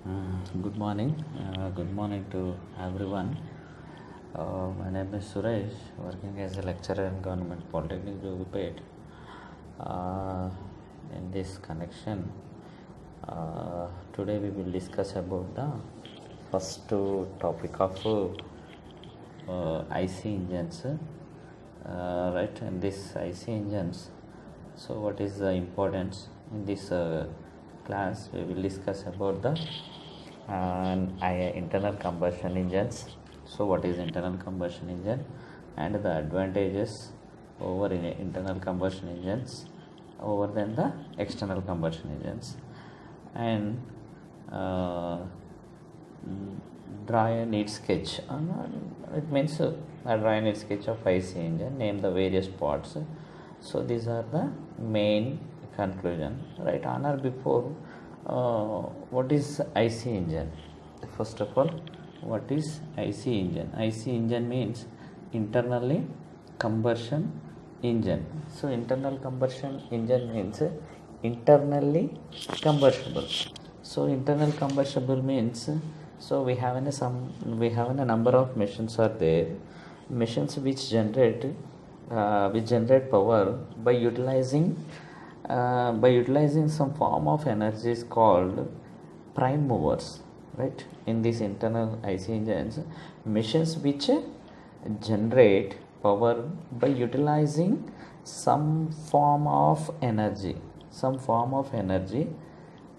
Good morning. Good morning to everyone. My name is Suresh, working as a lecturer in Government Polytechnic Jogipet. In this connection, today we will discuss about the first topic of IC engines. Right, and this IC engines. So, what is the importance in this class? We will discuss about the internal combustion engines. So what is internal combustion engine and the advantages over internal combustion engines over than the external combustion engines, and draw a neat sketch. It means draw a neat sketch of IC engine, name the various parts. So these are the main conclusion, right? On or before, what is IC engine? First of all, what is IC engine? IC engine means internally combustion engine. So internal combustion engine means internally combustible. So internal combustible means, so we have a number of machines are there, machines which generate power by utilizing some form of energy is called prime movers, right? In these internal IC engines, machines which generate power by utilizing some form of energy,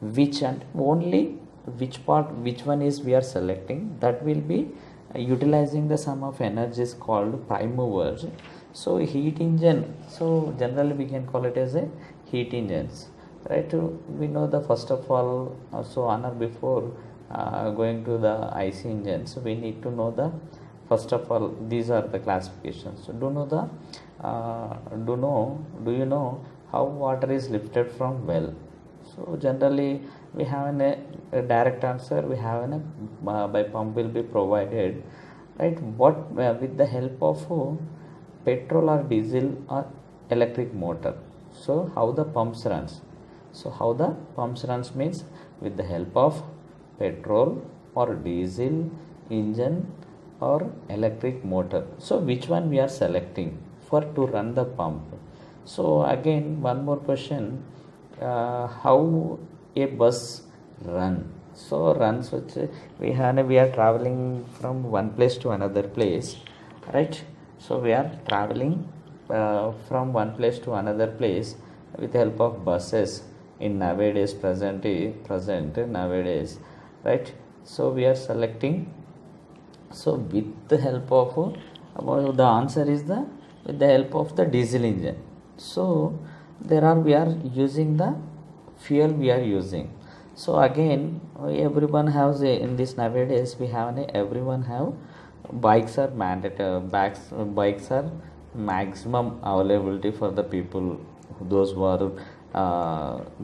which and only which one is we are selecting, that will be utilizing the sum of energy is called prime movers. So heat engine, so generally we can call it as a heat engines, right? We know the first of all, so on or before going to the IC engines, we need to know the first of all, these are the classifications. So do you know how water is lifted from well? So generally we have a direct answer, we have by pump will be provided, right? What with the help of petrol or diesel or electric motor. So how the pumps runs? So how the pumps runs means with the help of petrol or diesel engine or electric motor. So which one we are selecting for to run the pump? So again one more question, how a bus run? So runs which we are traveling from one place to another place, right? So we are traveling from one place to another place with the help of buses in nowadays, nowadays, right? So we are selecting. So with the help of the answer is the with the help of the diesel engine. So we are using the fuel we are using. So again, everyone has in this nowadays we have everyone have bikes are mandatory. Bikes are maximum availability for the people, those who are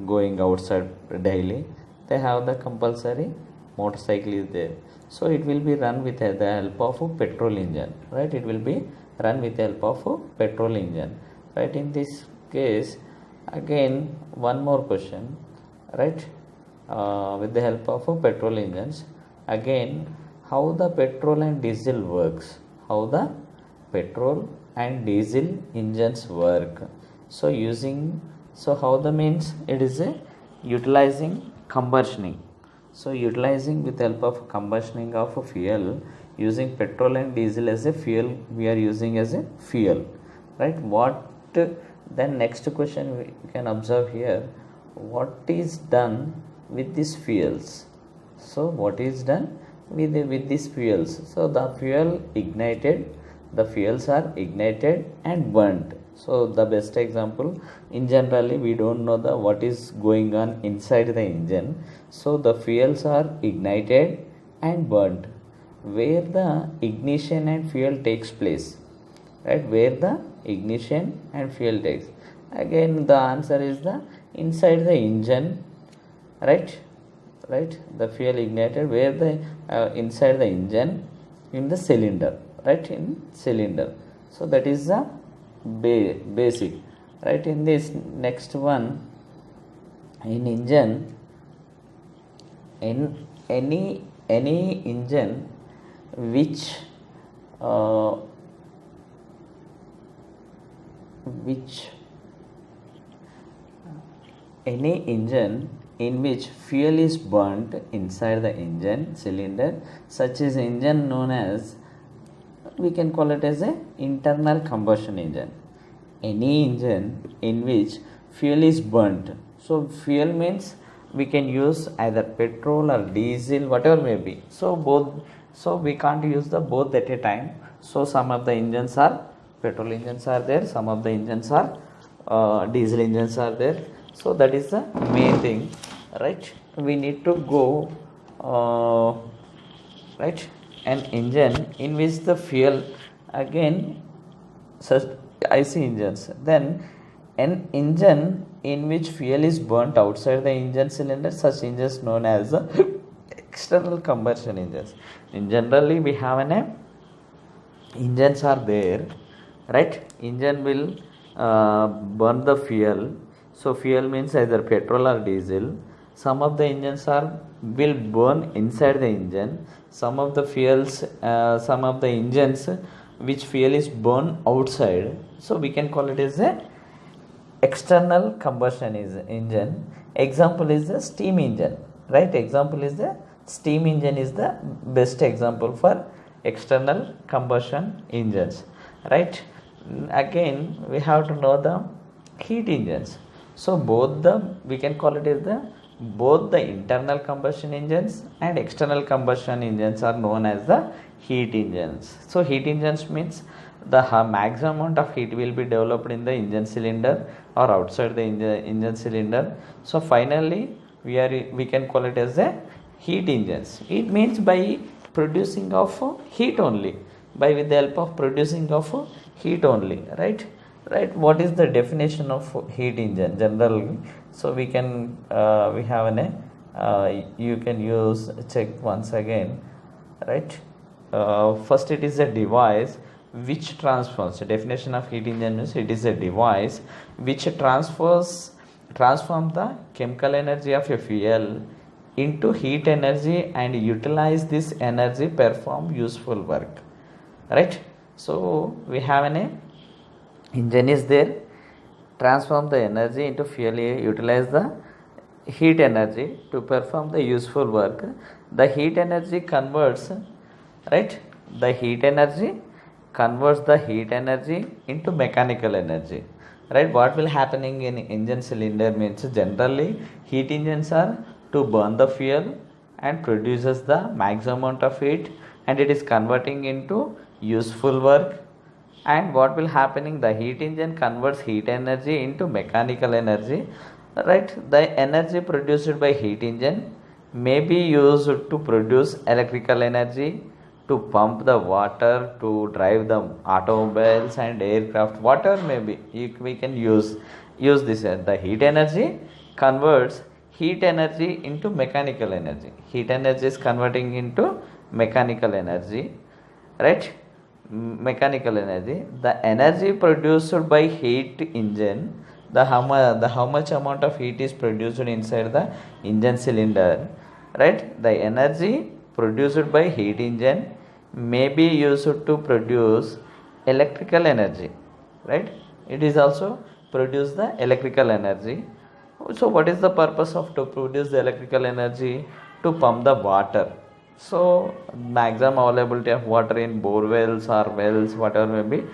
going outside daily. They have the compulsory motorcycle is there. So it will be run with the help of a petrol engine, right? It will be run with the help of a petrol engine, right? In this case, again one more question, right? With the help of a petrol engines, again how the petrol and diesel works, how the petrol and diesel engines work. So how the means it is a utilizing combustioning. So utilizing with the help of combustioning of a fuel, using petrol and diesel as a fuel, we are using as a fuel, right? What then next question we can observe here, what is done with these fuels? So what is done with these fuels? So the fuels are ignited and burnt. So the best example, in generally we don't know what is going on inside the engine. So the fuels are ignited and burnt. Where the ignition and fuel takes place, right? Where the ignition and fuel takes. Again the answer is the inside the engine, right? The fuel ignited where the inside the engine in the cylinder, right? In cylinder. So that is the basic, right? In this next one, in engine, in any engine which which any engine in which fuel is burnt inside the engine cylinder, such as engine known as, we can call it as a internal combustion engine. Any engine in which fuel is burnt, so fuel means we can use either petrol or diesel, whatever may be. So we can't use the both at a time. So some of the engines are petrol engines are there, some of the engines are diesel engines are there. So that is the main thing, right? We need to go right, an engine in which the fuel, again such IC engines, then an engine in which fuel is burnt outside the engine cylinder, such engines known as the external combustion engines. In generally we have an engines are there, right? Engine will burn the fuel. So fuel means either petrol or diesel. Some of the engines will burn inside the engine. Some of the some of the engines which fuel is burned outside. So we can call it as a external combustion engine. Example is the steam engine, right? Example is the steam engine is the best example for external combustion engines, right? Again we have to know the heat engines. So we can call it as both the internal combustion engines and external combustion engines are known as the heat engines. So heat engines means the maximum amount of heat will be developed in the engine cylinder or outside the engine cylinder. So finally we can call it as a heat engines. It means by producing of heat only, by with the help of producing of heat only, right? What is the definition of heat engine generally? So we can we have you can check once again, right? First, it is a device which transforms. The definition of heat engine means it is a device which transforms the chemical energy of a fuel into heat energy and utilize this energy perform useful work, right? So we have an engine is there, transform the energy into fuel, utilize the heat energy to perform the useful work. The heat energy converts, right? The heat energy converts the heat energy into mechanical energy, right? What will happening in engine cylinder means generally heat engines are to burn the fuel and produces the maximum amount of heat, and it is converting into useful work. And what will happening, the heat engine converts heat energy into mechanical energy, right? The energy produced by heat engine may be used to produce electrical energy, to pump the water, to drive the automobiles and aircraft, whatever may be. We can use this. The heat energy converts heat energy into mechanical energy. Heat energy is converting into mechanical energy, right? Mechanical energy. The energy produced by heat engine, how much amount of heat is produced inside the engine cylinder, right? The energy produced by heat engine may be used to produce electrical energy, right? It is also produce the electrical energy. So what is the purpose of to produce the electrical energy? To pump the water. So maximum availability of water in bore wells or wells, whatever may be,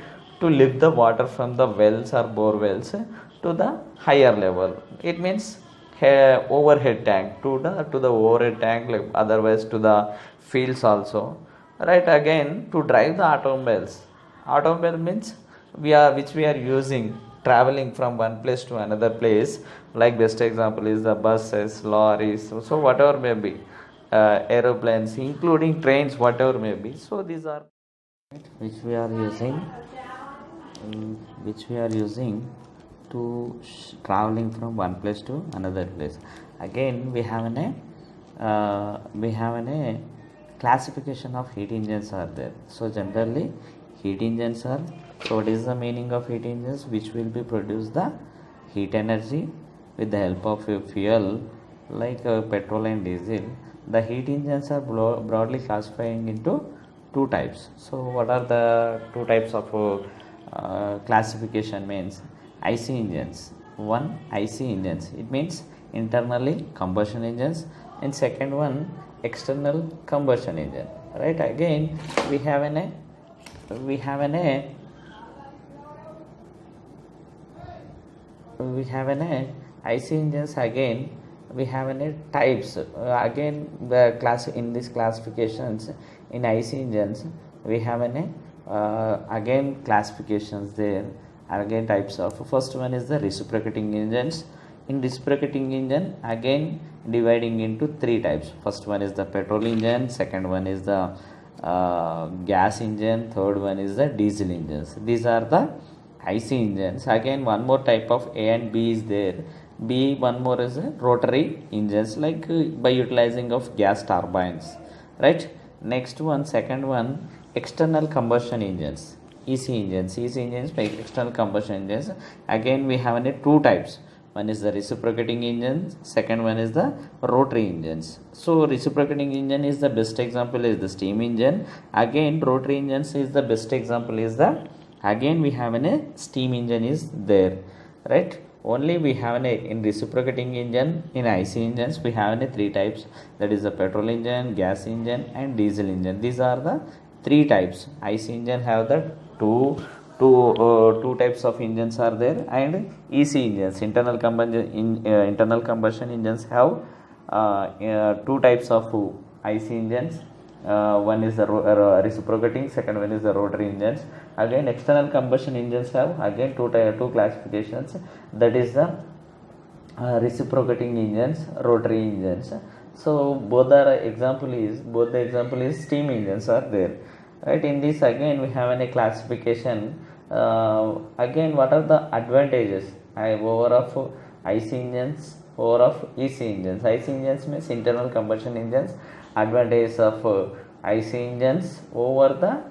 to lift the water from the wells or bore wells to the higher level. It means overhead tank to the overhead tank, like otherwise to the fields also, right? Again to drive the automobiles. Automobile means we are using traveling from one place to another place. Like best example is the buses, lorries, so whatever may be, aeroplanes, including trains, whatever may be. So these are which we are using to traveling from one place to another place. Again we have a classification of heat engines are there. So generally heat engines are, so what is the meaning of heat engines? Which will be produce the heat energy with the help of a fuel like petrol and diesel. the heat engines are broadly classifying into two types. So what are the two types of classification means? IC engines. One, IC engines, it means internally combustion engines, and second one, external combustion engine, right? Again we have an we have an IC engines. Again we have any types. Again the class in these classifications in IC engines we have any again classifications there. Again types of, first one is the reciprocating engines. In reciprocating engine, again dividing into three types. First one is the petrol engine, second one is the gas engine, third one is the diesel engines. These are the IC engines. Again one more type of A and B is there. B, one more is rotary engines, like by utilizing of gas turbines, right? Next one, second one, external combustion engines, EC engines. EC engines by external combustion engines. Again we have two types. One is the reciprocating engines, second one is the rotary engines. So reciprocating engine is the best example is the steam engine. Again rotary engines is the best example is the, again we have a steam engine is there, right? Only we have in reciprocating engine, in IC engines we have three types, that is the petrol engine, gas engine and diesel engine. These are the three types. IC engine have the two types of engines are there, and EC engines, internal combustion engines have two types of IC engines. One is the reciprocating, second one is the rotary engines. Again external combustion engines have again two classifications, that is the reciprocating engines, rotary engines. So both the example is steam engines are there, right? In this again we have a classification. Again what are the advantages over of IC engines, over of EC engines? IC engines means internal combustion engines. Advantages of IC engines over the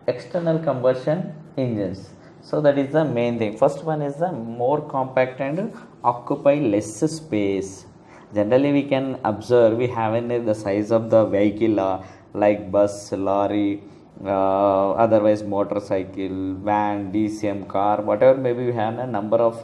external combustion engines. So that is the main thing. First one is the more compact and occupy less space. Generally we can observe we have the size of the vehicle like bus, lorry, otherwise motorcycle, van, DCM, car, whatever maybe we have a number of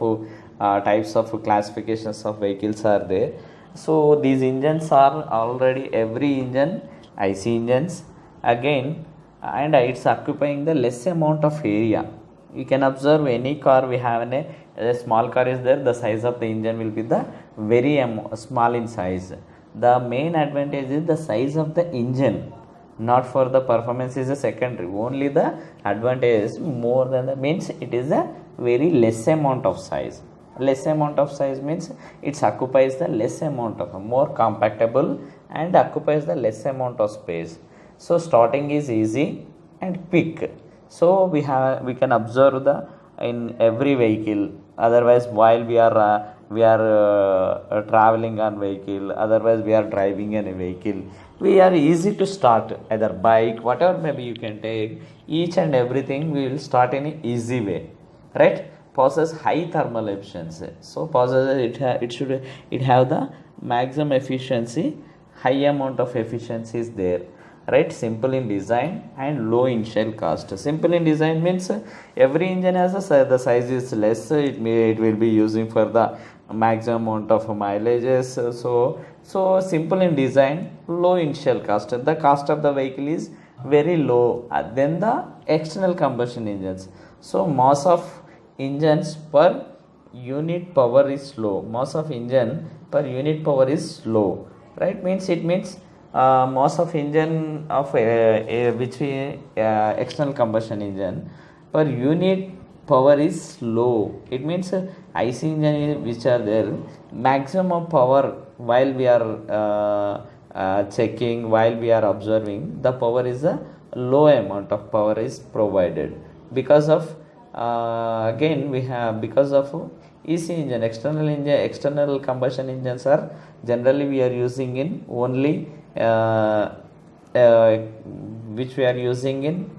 types of classifications of vehicles are there. So these engines are already every engine IC engines again, and it's occupying the less amount of area. You can observe any car we have a small car is there, the size of the engine will be the very small in size. The main advantage is the size of the engine, not for the performance is a secondary. Only the advantage is more than the means it is a very less amount of size. Less amount of size means it occupies the less amount of, more compactable and occupies the less amount of space. So starting is easy and quick. So we can observe the in every vehicle. Otherwise while we are traveling on vehicle, otherwise we are driving in a vehicle, we are easy to start either bike, whatever maybe you can take, each and everything we will start in an easy way, right? Possess high thermal efficiency. So it have the maximum efficiency, high amount of efficiency is there, right? Simple in design and low initial cost. Simple in design means every engine has the size is less, it will be using for the maximum amount of mileages. So simple in design, low initial cost. The cost of the vehicle is very low than the external combustion engines. So mass of engines per unit power is low. Mass of engine per unit power is low, right? It means mass of engine of which external combustion engine per unit power is low. It means IC engine which are there, maximum power while we are checking, while we are observing, the power is a low amount of power is provided because of again we have because of EC engine. External combustion engines are generally we are using in only which we are using in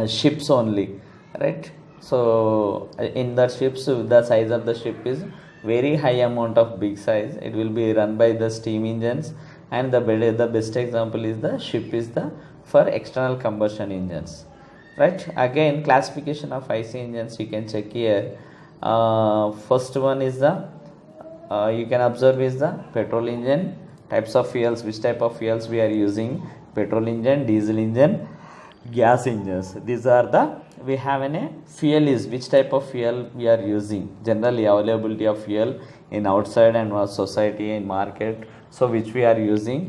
ships only, right? So in the ships, the size of the ship is very high amount of big size. It will be run by the steam engines, and the best example is the ship is the for external combustion engines, right? Again, classification of IC engines you can check here. First one is the you can observe is the petrol engine. Types of fuels, which type of fuels we are using: petrol engine, diesel engine, gas engines. These are the, we have a fuel is which type of fuel we are using. Generally availability of fuel in outside and society in market, so which we are using.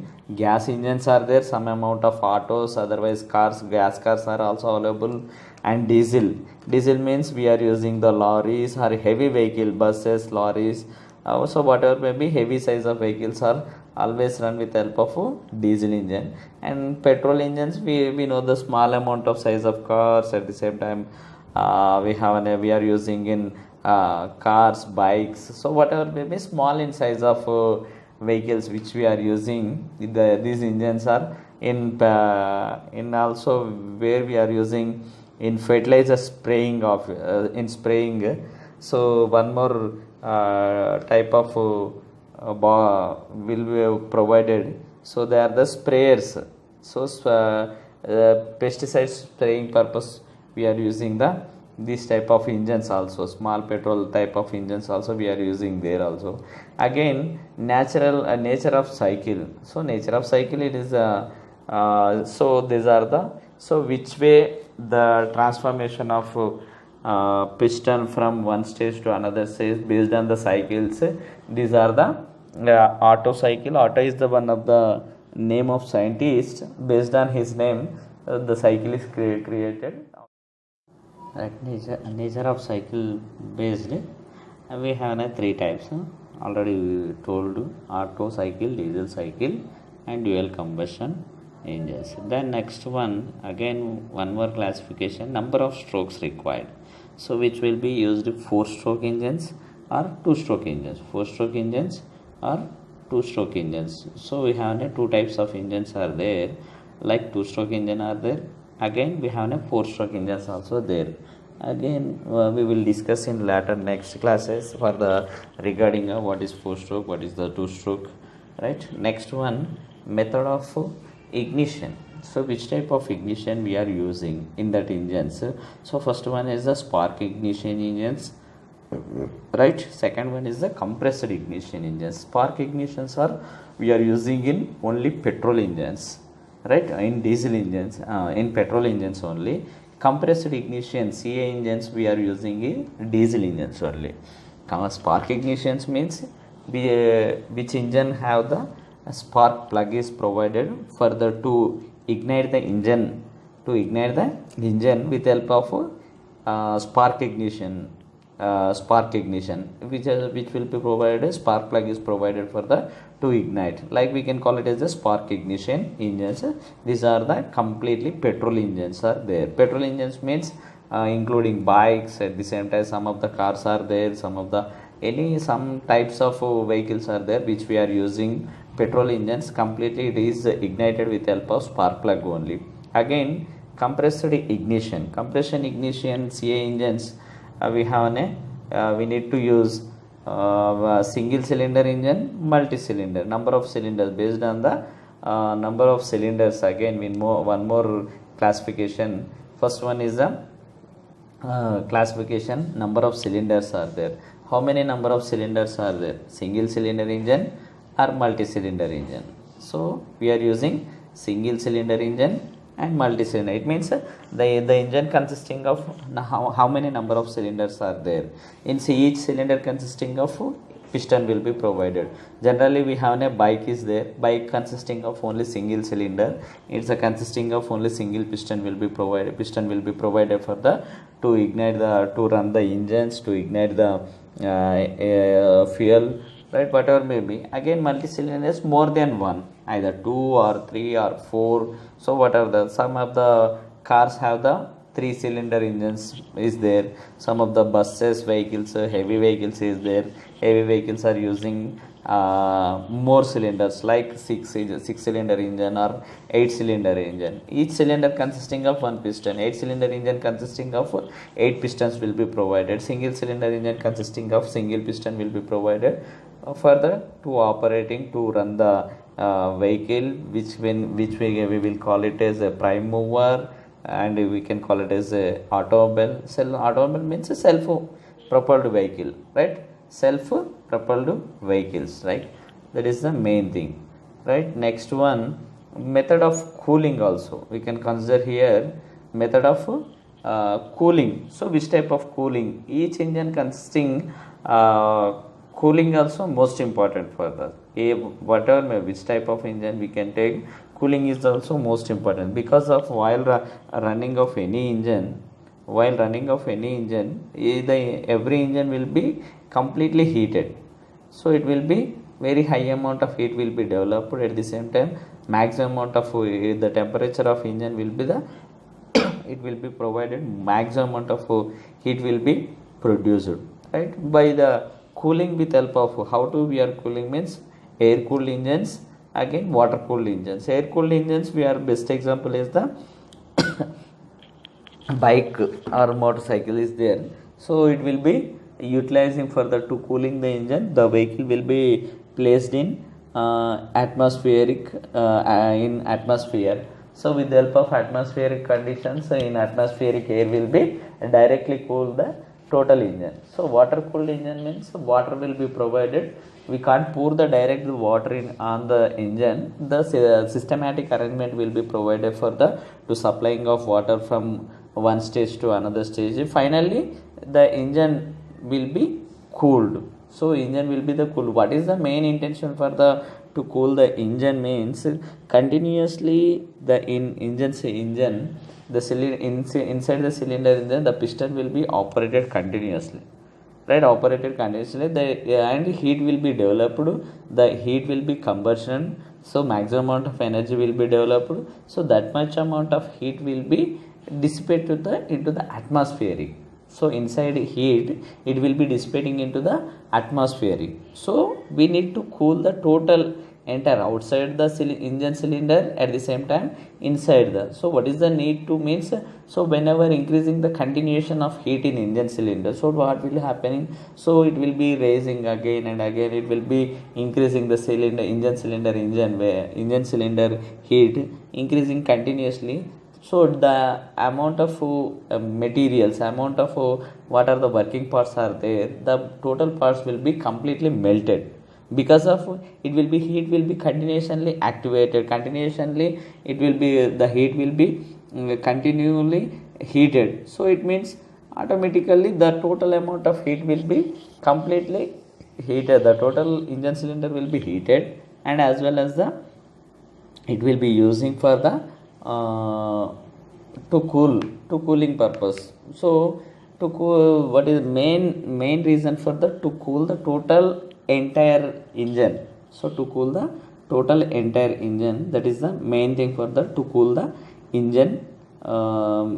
Gas engines are there, some amount of autos, otherwise cars, gas cars are also available. And diesel means we are using the lorries or heavy vehicle, buses, lorries. So whatever may be heavy size of vehicles are always run with help of a diesel engine. And petrol engines, we know the small amount of size of cars. At the same time, we are using in cars, bikes. So whatever may be small in size of vehicles which we are using, these engines are in also where we are using in fertilizer spraying of in spraying. So one more type of will be provided. So they are the sprayers. So pesticide spraying purpose we are using this type of engines also. Small petrol type of engines also we are using there also. Again, nature of cycle. So nature of cycle, it is so these are the, so which way the transformation of piston from one stage to another stage based on the cycles. These are the Otto cycle. Otto is the one of the name of scientist. Based on his name, the cycle is created. Right, nature of cycle based, we have three types. Already we told: Otto cycle, diesel cycle, and dual combustion engines. Then next one, again one more classification: number of strokes required. So which will be used: 4-stroke engines or 2-stroke engines. 4-stroke engines or 2-stroke engines. So we have two types of engines are there, like 2-stroke engine are there. Again we have 4-stroke engines also there. Again we will discuss in later next classes for the regarding what is 4-stroke, what is the 2-stroke, right? Next one, method of ignition. So which type of ignition we are using in that engines? So first one is the spark ignition engines, right? Second one is the compressed ignition engines. Spark ignitions are we are using in only petrol engines, right? In diesel engines, in petrol engines only. Compressed ignition CA engines we are using in diesel engines only. Spark ignitions means which engine have the spark plug is provided for the to ignite the engine with help of spark ignition. Which will be provided, spark plug is provided for the to ignite, like we can call it as a spark ignition engines. These are the completely petrol engines are there. Petrol engines means including bikes. At the same time, some of the cars are there, some types of vehicles are there which we are using petrol engines. Completely it is ignited with help of spark plug only. Again, compressed ignition CA engines, we need to use single cylinder engine, multi-cylinder, number of cylinders. Based on the number of cylinders, again one more classification. First one is the classification, number of cylinders are there. How many number of cylinders are there? Single cylinder engine or multi-cylinder engine? So we are using single cylinder engine and multi-cylinder. It means the engine consisting of how many number of cylinders are there. In each cylinder consisting of piston will be provided. Generally we have a bike is there, bike consisting of only single cylinder. It's a consisting of only single piston will be provided for the to ignite the to run the engines, to ignite the fuel, right? Whatever may be. Again, multi-cylinder is more than one, either 2 or 3 or 4. So whatever some of the cars have the 3-cylinder engines is there. Some of the buses, vehicles, heavy vehicles is there. Heavy vehicles are using more cylinders, like 6-cylinder engine or 8-cylinder engine. Each cylinder consisting of one piston. 8-cylinder engine consisting of 8 pistons will be provided. Single cylinder engine consisting of single piston will be provided further to operating to run the vehicle, which we will call it as a prime mover, and we can call it as a automobile. Automobile means a self propelled vehicle, right? Self propelled vehicles, right? That is the main thing, right? Next one, method of cooling also we can consider here. Method of cooling. So which type of cooling? Each engine consisting cooling also most important for the whatever which type of engine we can take, cooling is also most important, because of while running of any engine, every engine will be completely heated. So it will be very high amount of heat will be developed. At the same time, maximum amount of the temperature of engine will be the it will be provided, maximum amount of heat will be produced, right? By the cooling with help of how to we are cooling means air cooled engines, again water cooled engines. Air cooled engines, we are best example is the bike or motorcycle is there. So it will be utilizing further to cooling the engine. The vehicle will be placed in atmosphere. So with the help of atmospheric conditions, in atmospheric air will be directly cool the total engine. So water cooled engine means water will be provided. We can't pour the direct water in on the engine. The systematic arrangement will be provided for the to supplying of water from one stage to another stage. Finally the engine will be cooled. So engine will be the cool. What is the main intention for the to cool the engine means continuously the engine the cylinder inside the cylinder engine, the piston will be operated continuously, right? Operated continuously, and heat will be developed. The heat will be combustion, so maximum amount of energy will be developed. So that much amount of heat will be dissipated into the atmospheric. So inside heat it will be dissipating into the atmospheric. So we need to cool the total entire outside the engine cylinder, at the same time inside the. So what is the need to means, so whenever increasing the continuation of heat in engine cylinder, so what will happening, so it will be raising again and again, it will be increasing the engine cylinder heat increasing continuously. So the amount of materials, amount of what are the working parts are there, the total parts will be completely melted, because of it will be heat will be continuously activated, continuously it will be the heat will be continually heated. So it means automatically the total amount of heat will be completely heated, the total engine cylinder will be heated, and as well as the it will be using for the to cooling purpose. So to cool, what is main reason for the to cool the total entire engine. So to cool the total entire engine, that is the main thing for the to cool the engine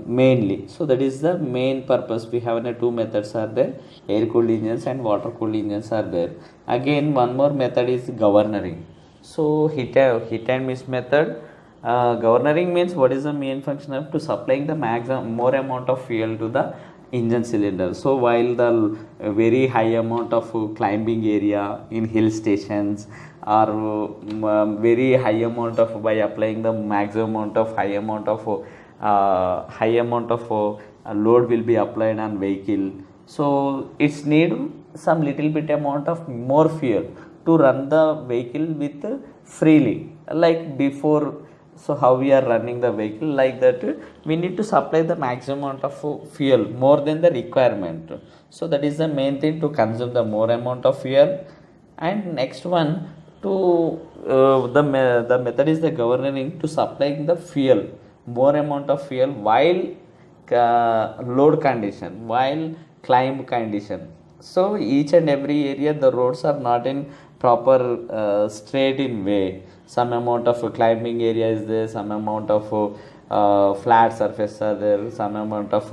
mainly. So that is the main purpose. We have two methods are there, air cooled engines and water cooled engines are there. Again one more method is governering. So hit and miss method. Governering means what is the main function of to supplying the maximum more amount of fuel to the engine cylinder. So while the very high amount of climbing area in hill stations, or very high amount of by applying the maximum amount of high amount of load will be applied on vehicle. So it's need some little bit amount of more fuel to run the vehicle with freely, like before. So how we are running the vehicle, like that we need to supply the maximum amount of fuel more than the requirement. So that is the main thing, to consume the more amount of fuel. And next one, to the method is the governing, to supplying the fuel more amount of fuel while load condition, while climb condition. So each and every area the roads are not in proper straight in way. Some amount of climbing area is there, some amount of flat surface are there, some amount of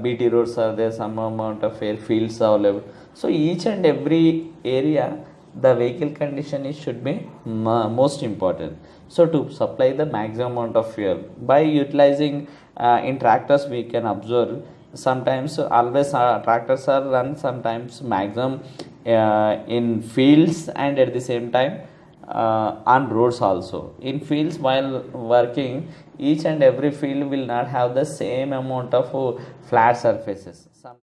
BT roads are there, some amount of airfields are available. So each and every area the vehicle condition is should be most important. So to supply the maximum amount of fuel by utilizing in tractors, we can observe sometimes always tractors are run sometimes maximum in fields and at the same time on roads also. In fields while working, each and every field will not have the same amount of flat surfaces.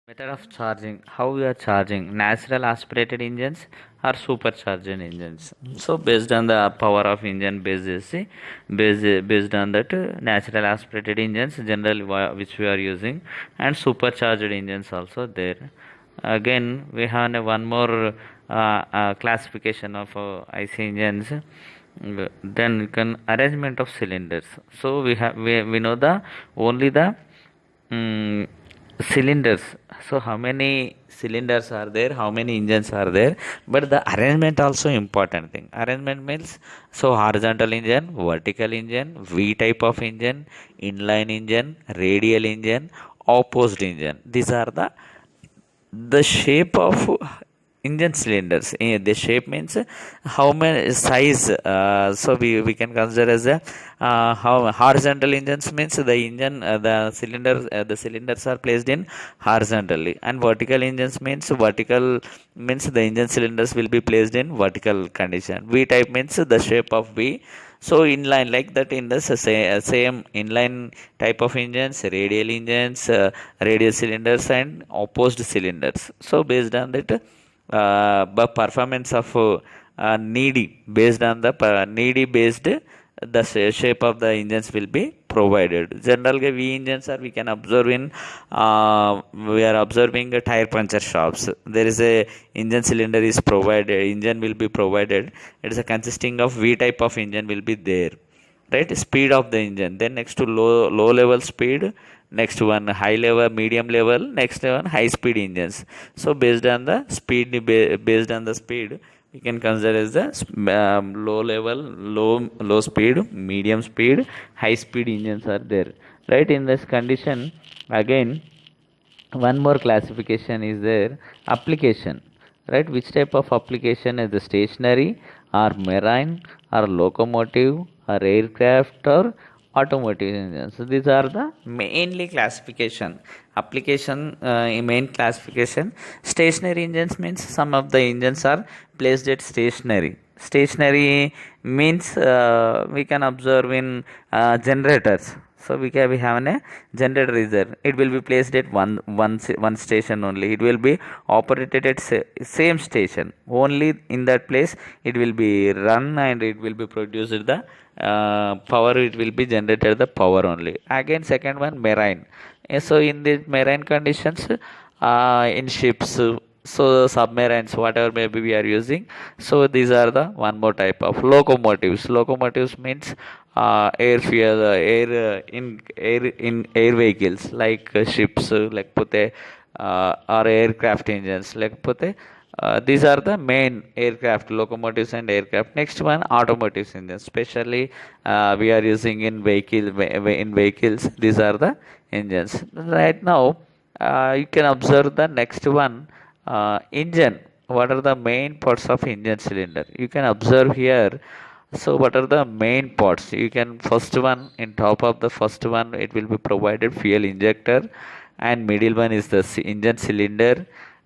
Method of charging, how we are charging natural aspirated engines or supercharged engines. So based on the power of engine based on that natural aspirated engines generally which we are using, and supercharged engines also there. Again we have one more classification of IC engines. Then we can arrangement of cylinders. So we know the only the mm, cylinders. So how many cylinders are there, how many engines are there, but the arrangement also important thing. Arrangement means, so horizontal engine, vertical engine, V type of engine, inline engine, radial engine, opposed engine. These are the shape of engine cylinders. The shape means how many size. So we can consider as a how horizontal engines means the engine the cylinders are placed in horizontally, and vertical engines means the engine cylinders will be placed in vertical condition. V type means the shape of V. So inline like that in the same inline type of engines, radial engines, radial cylinders and opposed cylinders. So based on that, performance of needy based on the needy based the shape of the engines will be provided. Generally, V engines are we can observe in we are observing tire puncture shops. There is a engine cylinder is provided. Engine will be provided. It is a consisting of V type of engine will be there, right? Speed of the engine, then next to low level speed, next one high level, medium level, next one high speed engines. So based on the speed, based on the speed we can consider as the low level, low speed, medium speed, high speed engines are there, right? In this condition, again one more classification is there, application, right? Which type of application is the stationary or marine or locomotive or aircraft or automotive engines? So these are the mainly classification. Application, main classification. Stationary engines means some of the engines are placed at stationary means we can observe in generators. So we have a generator is there. It will be placed at one station only. It will be operated at same station. Only in that place it will be run and it will be produced the power. It will be generated the power only. Again second one marine. So in the marine conditions, in ships, so submarines, whatever maybe we are using. So these are the one more type of locomotives. Locomotives means air fuel, air vehicles like ships, like pute or aircraft engines like pute. These are the main aircraft, locomotives and aircraft. Next one, automotive engines. Especially we are using in vehicles. These are the engines. Right now, you can observe the next one, engine. What are the main parts of engine cylinder? You can observe here. So what are the main parts? You can first one, in top of the first one it will be provided fuel injector, and middle one is the engine cylinder.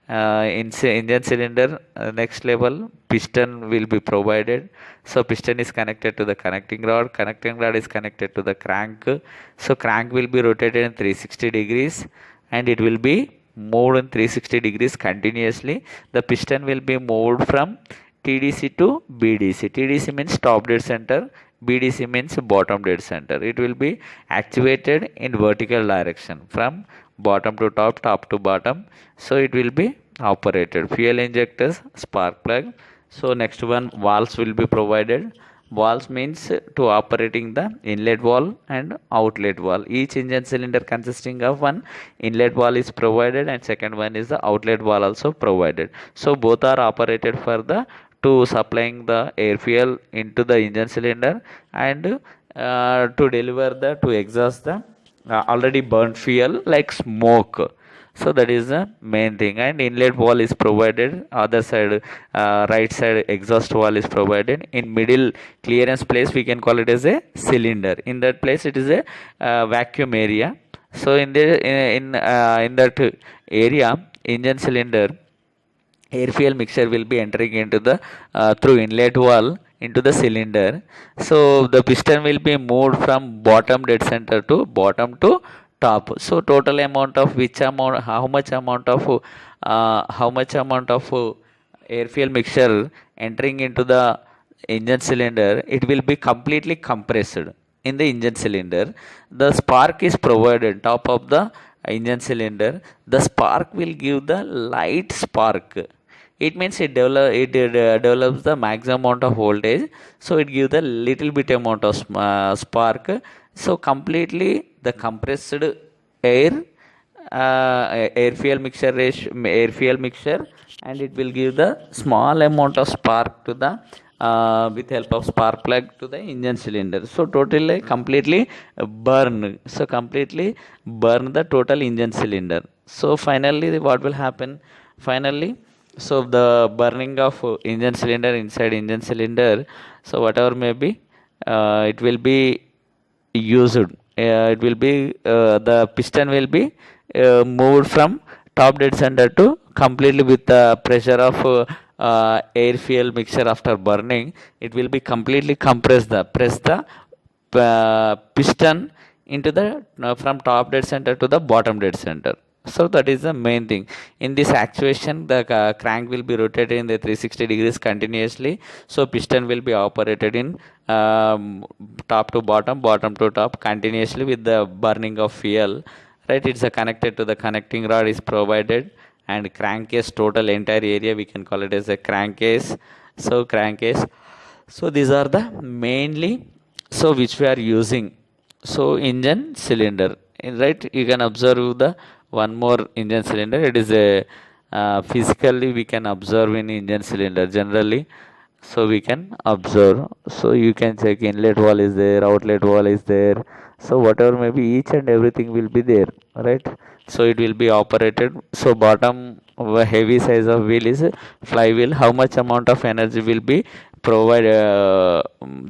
Engine cylinder, next level piston will be provided. So piston is connected to the connecting rod. Connecting rod is connected to the crank. So crank will be rotated in 360 degrees and it will be moved in 360 degrees continuously. The piston will be moved from TDC to BDC. TDC means top dead center. BDC means bottom dead center. It will be actuated in vertical direction from bottom to top, top to bottom. So it will be operated. Fuel injectors, spark plug. So next one, valves will be provided. Valves means to operating the inlet valve and outlet valve. Each engine cylinder consisting of one inlet valve is provided and second one is the outlet valve also provided. So both are operated for the to supplying the air fuel into the engine cylinder and to deliver the to exhaust the already burnt fuel like smoke. So that is the main thing. And inlet wall is provided. Other side, right side exhaust wall is provided. In middle clearance place, we can call it as a cylinder. In that place, it is a vacuum area. So in that area, engine cylinder, air fuel mixture will be entering into the through inlet wall into the cylinder. So the piston will be moved from bottom dead center to bottom to top. So total amount of which amount, how much amount of air fuel mixture entering into the engine cylinder, it will be completely compressed in the engine cylinder. The spark is provided top of the engine cylinder. The spark will give the light spark. It means it develops the maximum amount of voltage, so it gives the little bit amount of spark. So completely the compressed air, air fuel mixture ratio, air fuel mixture, and it will give the small amount of spark to the with help of spark plug to the engine cylinder. So totally completely burn. So completely burn the total engine cylinder. So finally what will happen? Finally, so the burning of engine cylinder, inside engine cylinder, so whatever may be, it will be used. It will be the piston will be moved from top dead center to completely with the pressure of air fuel mixture after burning. It will be completely press the piston into the from top dead center to the bottom dead center. So that is the main thing. In this actuation, the crank will be rotated in the 360 degrees continuously. So piston will be operated in top to bottom, bottom to top continuously with the burning of fuel. Right? It's connected to the connecting rod is provided, and crankcase total entire area we can call it as a crankcase. So crankcase. So these are the mainly so which we are using. So engine cylinder, right? You can observe the one more engine cylinder. It is a physically we can observe in engine cylinder generally. So we can observe. So you can check inlet wall is there, outlet wall is there. So whatever maybe each and everything will be there, right? So it will be operated. So bottom heavy size of wheel is flywheel. How much amount of energy will be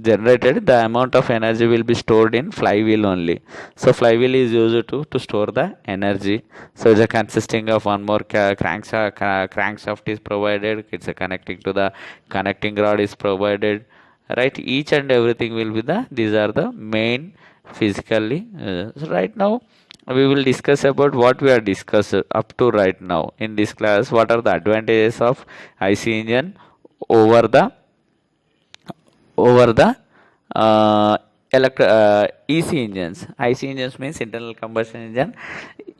generated? The amount of energy will be stored in flywheel only. So flywheel is used to store the energy. So it's a consisting of one more crankshaft is provided. It's a connecting to the connecting rod is provided, right? Each and everything will be the, these are the main physically. So right now we will discuss about what we are discussed up to right now in this class. What are the advantages of IC engine over the over the uh, EC engines. IC engines means internal combustion engine.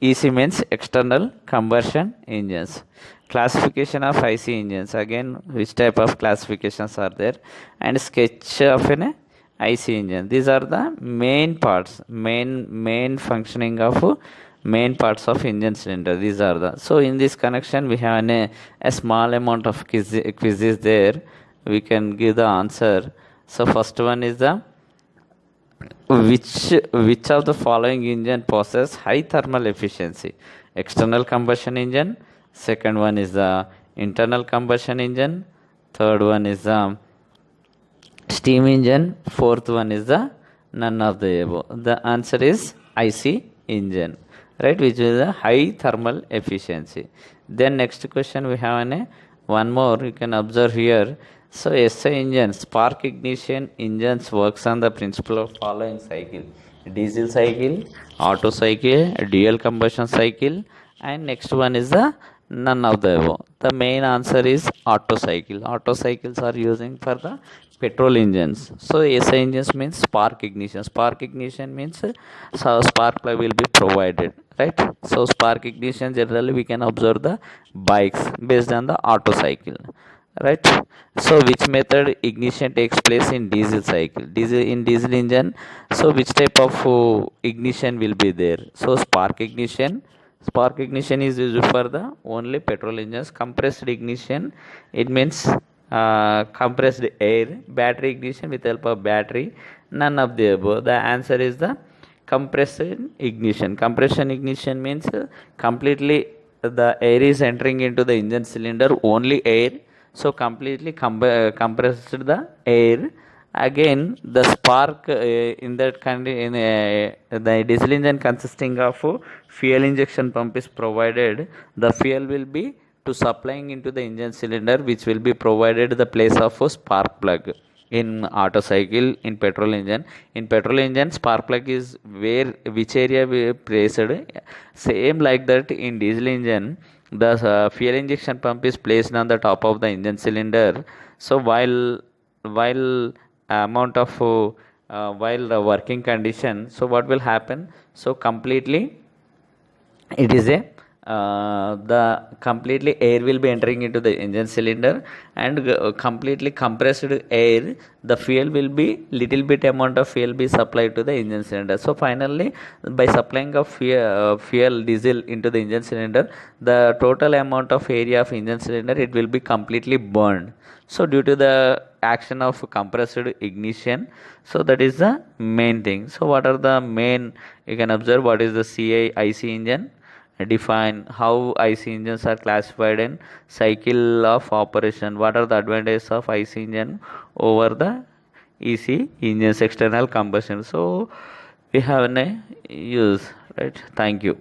EC means external combustion engines. Classification of IC engines. Again, which type of classifications are there? And sketch of an IC engine. These are the main parts, main functioning of main parts of engine cylinder. These are the, so in this connection we have a small amount of quizzes there. We can give the answer. So first one is the which of the following engine possess high thermal efficiency? External combustion engine. Second one is the internal combustion engine. Third one is the steam engine. Fourth one is the none of the above. The answer is IC engine, right? Which is the high thermal efficiency. Then next question we have one more. You can observe here. So SI engine, spark ignition engines works on the principle of following cycle: diesel cycle, Otto cycle, dual combustion cycle, and next one is the none of the above. The main answer is Otto cycle. Otto cycles are using for the petrol engines. So SI engines means spark ignition. Spark ignition means so spark plug will be provided, right? So spark ignition generally we can observe the bikes based on the Otto cycle, right? So which method ignition takes place in diesel cycle? Diesel, in diesel engine, so which type of ignition will be there? So spark ignition is used for the only petrol engines. Compressed ignition, it means compressed air. Battery ignition, with help of battery. None of the above. The answer is the compression ignition. Compression ignition means completely the air is entering into the engine cylinder, only air. So completely compressed the air again the spark in that the diesel engine consisting of fuel injection pump is provided. The fuel will be to supplying into the engine cylinder, which will be provided the place of a spark plug. In auto cycle, in petrol engine spark plug is where which area we placed. Same like that in diesel engine, the fuel injection pump is placed on the top of the engine cylinder. So while amount of while the working condition, so what will happen, so completely it is a the completely air will be entering into the engine cylinder, and completely compressed air, the fuel will be little bit amount of fuel be supplied to the engine cylinder. So finally, by supplying of fuel diesel into the engine cylinder, the total amount of area of engine cylinder, it will be completely burned. So due to the action of compressed ignition, so that is the main thing. So what are the main, you can observe what is the CI engine, define how IC engines are classified in cycle of operation, what are the advantages of IC engine over the EC engines, external combustion. So we have a use, right? Thank you.